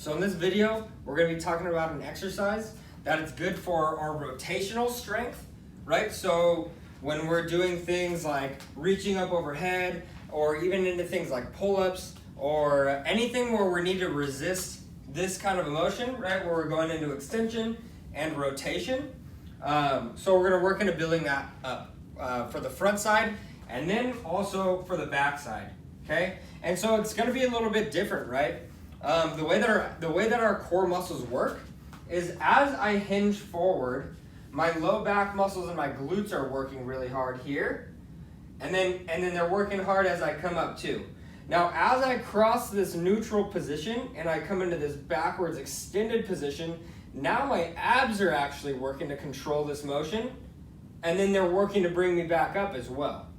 So in this video, we're going to be talking about an exercise that it's good for our rotational strength, right? So when we're doing things like reaching up overhead, or even into things like pull-ups, or anything where we need to resist this kind of motion, right? Where we're going into extension and rotation. So we're going to work into building that up for the front side and then also for the back side, okay? And so it's going to be a little bit different, right? The way that our core muscles work is as I hinge forward, my low back muscles and my glutes are working really hard here, and then they're working hard as I come up too. Now, as I cross this neutral position and I come into this backwards extended position, now my abs are actually working to control this motion, and then they're working to bring me back up as well.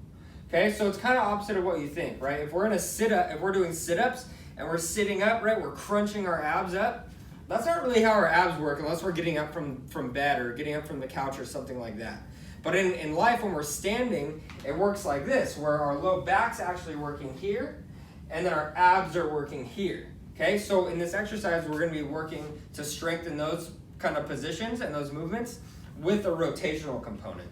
Okay, so it's kind of opposite of what you think, right? If we're in a sit-up, if we're doing sit-ups and we're sitting up, right, we're crunching our abs up. That's not really how our abs work unless we're getting up from bed or getting up from the couch or something like that. But in life, when we're standing, it works like this, where our low back's actually working here, and then our abs are working here. Okay, so in this exercise, we're going to be working to strengthen those kind of positions and those movements with a rotational component.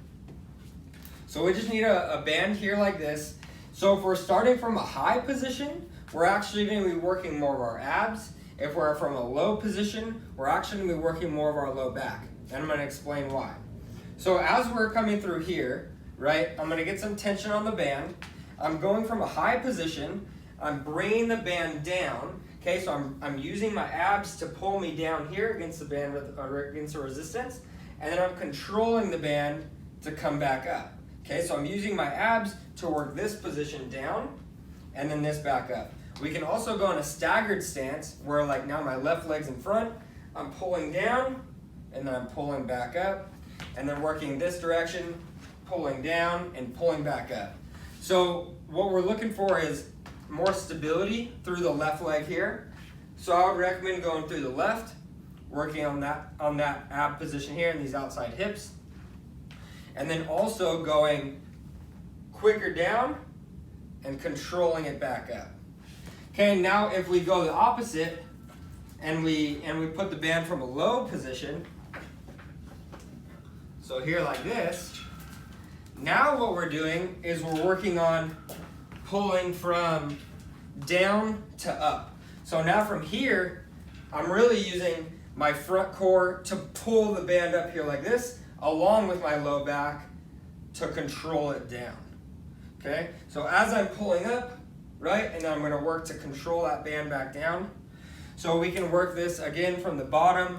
So we just need a band here like this. So if we're starting from a high position, we're actually going to be working more of our abs. If we're from a low position, we're actually going to be working more of our low back. And I'm going to explain why. So as we're coming through here, right, I'm going to get some tension on the band. I'm going from a high position. I'm bringing the band down. Okay, so I'm using my abs to pull me down here against the band, against the resistance. And then I'm controlling the band to come back up. Okay, so I'm using my abs to work this position down and then this back up. We can also go in a staggered stance where like now my left leg's in front, I'm pulling down and then I'm pulling back up and then working this direction, pulling down and pulling back up. So what we're looking for is more stability through the left leg here. So I would recommend going through the left, working on that ab position here and these outside hips. And then also going quicker down and controlling it back up. Okay, now if we go the opposite and we put the band from a low position, so here like this, now what we're doing is we're working on pulling from down to up. So now from here, I'm really using my front core to pull the band up here like this, along with my low back to control it down. Okay, so as I'm pulling up, right, and then I'm going to work to control that band back down. So we can work this again from the bottom,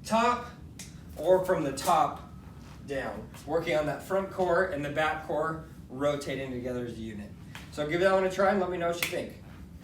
top, or from the top down, working on that front core and the back core rotating together as a unit. So give that one a try and let me know what you think.